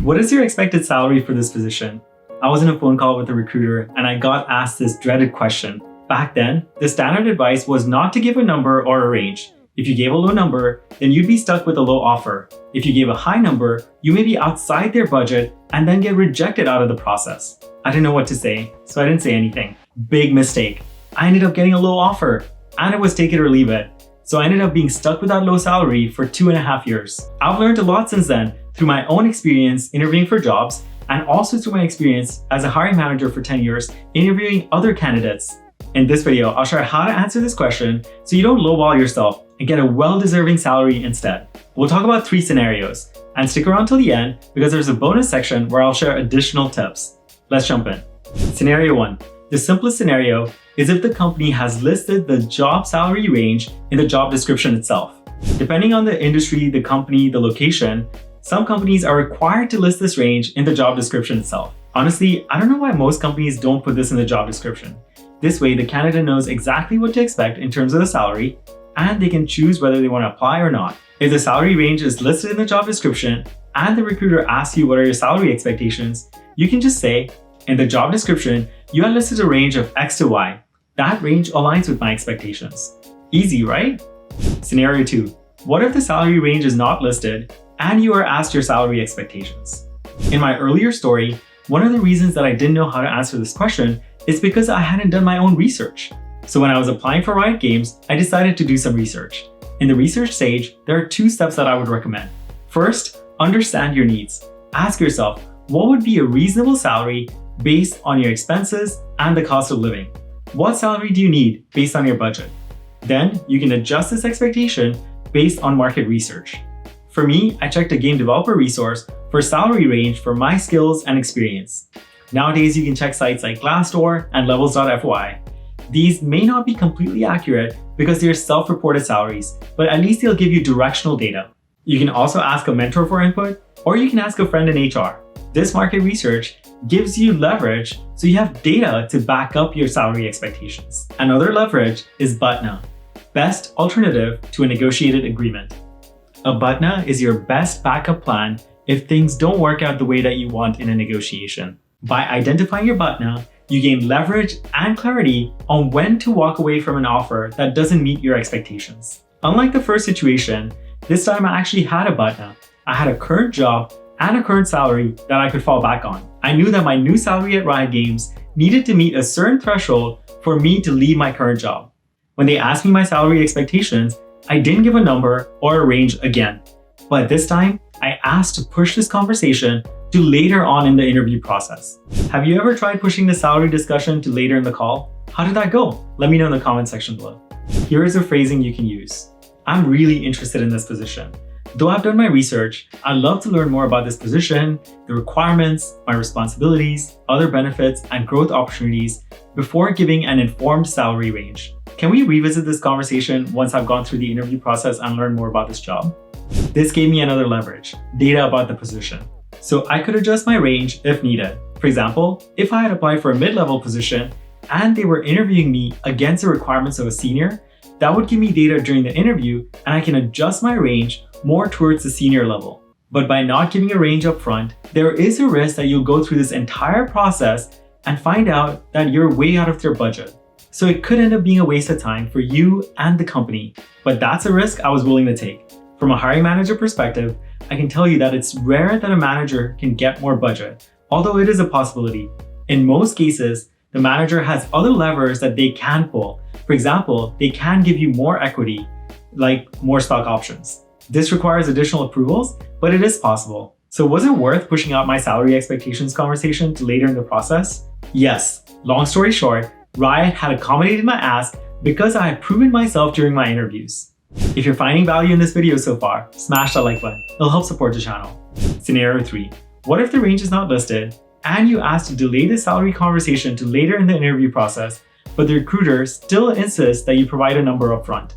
What is your expected salary for this position? I was in a phone call with a recruiter and I got asked this dreaded question. Back then, the standard advice was not to give a number or a range. If you gave a low number, then you'd be stuck with a low offer. If you gave a high number, you may be outside their budget and then get rejected out of the process. I didn't know what to say, so I didn't say anything. Big mistake. I ended up getting a low offer and it was take it or leave it. So I ended up being stuck with that low salary for 2.5 years. I've learned a lot since then through my own experience interviewing for jobs and also through my experience as a hiring manager for 10 years interviewing other candidates. In this video, I'll share how to answer this question so you don't lowball yourself and get a well-deserving salary instead. We'll talk about 3 scenarios and stick around till the end because there's a bonus section where I'll share additional tips. Let's jump in. Scenario 1. The simplest scenario is if the company has listed the job salary range in the job description itself. Depending on the industry, the company, the location, some companies are required to list this range in the job description itself. Honestly, I don't know why most companies don't put this in the job description. This way, the candidate knows exactly what to expect in terms of the salary, and they can choose whether they want to apply or not. If the salary range is listed in the job description and the recruiter asks you what are your salary expectations, you can just say, in the job description, you have listed a range of X to Y. That range aligns with my expectations. Easy, right? Scenario 2. What if the salary range is not listed and you are asked your salary expectations? In my earlier story, one of the reasons that I didn't know how to answer this question is because I hadn't done my own research. So when I was applying for Riot Games, I decided to do some research. In the research stage, there are 2 steps that I would recommend. First, understand your needs. Ask yourself, what would be a reasonable salary based on your expenses and the cost of living? What salary do you need based on your budget? Then you can adjust this expectation based on market research. For me, I checked a game developer resource for salary range for my skills and experience. Nowadays, you can check sites like Glassdoor and Levels.fyi. These may not be completely accurate because they are self-reported salaries, but at least they'll give you directional data. You can also ask a mentor for input, or you can ask a friend in HR. This market research gives you leverage so you have data to back up your salary expectations. Another leverage is BUTNA, best alternative to a negotiated agreement. A BUTNA is your best backup plan if things don't work out the way that you want in a negotiation. By identifying your BUTNA, you gain leverage and clarity on when to walk away from an offer that doesn't meet your expectations. Unlike the first situation, this time I actually had a BUTNA. I had a current job and a current salary that I could fall back on. I knew that my new salary at Riot Games needed to meet a certain threshold for me to leave my current job. When they asked me my salary expectations, I didn't give a number or a range again. But this time, I asked to push this conversation to later on in the interview process. Have you ever tried pushing the salary discussion to later in the call? How did that go? Let me know in the comment section below. Here is a phrasing you can use. I'm really interested in this position. Though I've done my research, I'd love to learn more about this position, the requirements, my responsibilities, other benefits, and growth opportunities before giving an informed salary range. Can we revisit this conversation once I've gone through the interview process and learned more about this job? This gave me another leverage, data about the position. So I could adjust my range if needed. For example, if I had applied for a mid-level position and they were interviewing me against the requirements of a senior, that would give me data during the interview and I can adjust my range more towards the senior level. But by not giving a range up front, there is a risk that you'll go through this entire process and find out that you're way out of their budget. So it could end up being a waste of time for you and the company, but that's a risk I was willing to take. From a hiring manager perspective, I can tell you that it's rare that a manager can get more budget, although it is a possibility. In most cases, the manager has other levers that they can pull. For example, they can give you more equity, like more stock options. This requires additional approvals, but it is possible. So was it worth pushing out my salary expectations conversation to later in the process? Yes. Long story short, Riot had accommodated my ask because I had proven myself during my interviews. If you're finding value in this video so far, smash that like button. It'll help support the channel. Scenario 3. What if the range is not listed and you ask to delay the salary conversation to later in the interview process, but the recruiter still insists that you provide a number up front?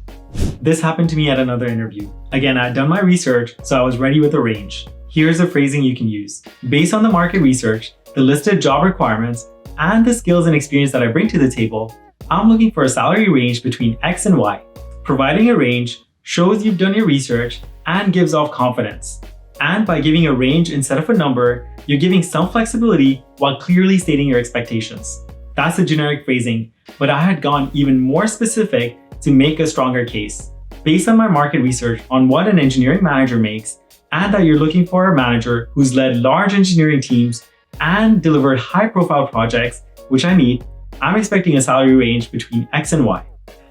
This happened to me at another interview. Again, I had done my research, so I was ready with a range. Here's the phrasing you can use. Based on the market research, the listed job requirements, and the skills and experience that I bring to the table, I'm looking for a salary range between X and Y. Providing a range shows you've done your research and gives off confidence. And by giving a range instead of a number, you're giving some flexibility while clearly stating your expectations. That's the generic phrasing, but I had gone even more specific to make a stronger case. Based on my market research on what an engineering manager makes, and that you're looking for a manager who's led large engineering teams and delivered high-profile projects, which I meet, I'm expecting a salary range between X and Y.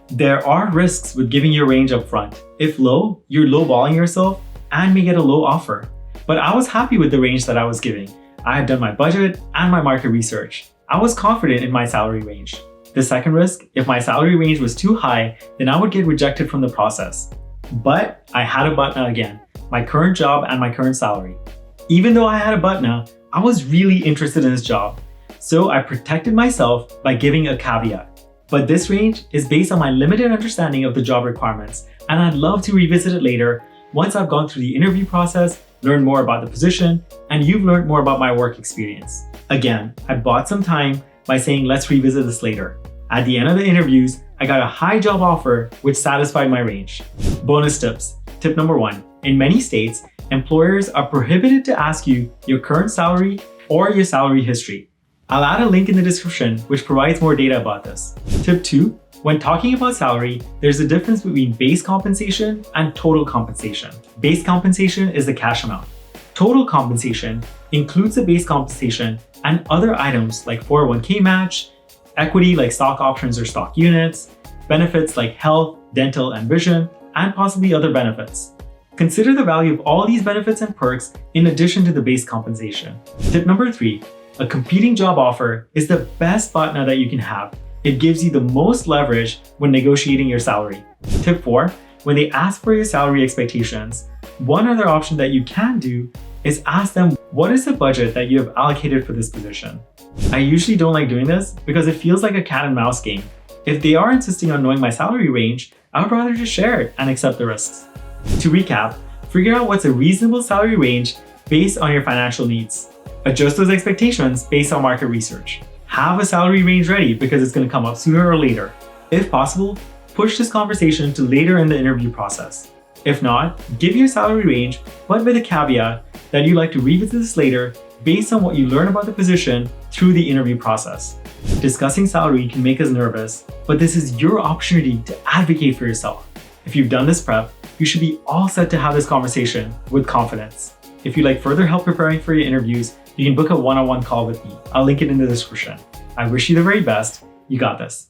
There are risks with giving your range up front. If low, you're lowballing yourself and may get a low offer. But I was happy with the range that I was giving. I had done my budget and my market research. I was confident in my salary range. The second risk, if my salary range was too high, then I would get rejected from the process. But I had a BUTNA again, my current job and my current salary. Even though I had a BUTNA, I was really interested in this job. So I protected myself by giving a caveat. But this range is based on my limited understanding of the job requirements, and I'd love to revisit it later once I've gone through the interview process, learned more about the position, and you've learned more about my work experience. Again, I bought some time by saying let's revisit this later. At the end of the interviews, I got a high job offer which satisfied my range. Bonus tips. Tip number 1. In many states, employers are prohibited to ask you your current salary or your salary history. I'll add a link in the description which provides more data about this. Tip 2. When talking about salary, there's a difference between base compensation and total compensation. Base compensation is the cash amount. Total compensation includes the base compensation and other items like 401k match, equity like stock options or stock units, benefits like health, dental, and vision, and possibly other benefits. Consider the value of all these benefits and perks in addition to the base compensation. Tip number 3. A competing job offer is the best BUTNA that you can have. It gives you the most leverage when negotiating your salary. Tip 4. When they ask for your salary expectations, one other option that you can do is ask them what is the budget that you have allocated for this position. I usually don't like doing this because it feels like a cat and mouse game. If they are insisting on knowing my salary range, I would rather just share it and accept the risks. To recap, figure out what's a reasonable salary range based on your financial needs. Adjust those expectations based on market research. Have a salary range ready because it's going to come up sooner or later. If possible, push this conversation to later in the interview process. If not, give your salary range, but with a caveat that you'd like to revisit this later based on what you learn about the position through the interview process. Discussing salary can make us nervous, but this is your opportunity to advocate for yourself. If you've done this prep, you should be all set to have this conversation with confidence. If you'd like further help preparing for your interviews, you can book a one-on-one call with me. I'll link it in the description. I wish you the very best. You got this.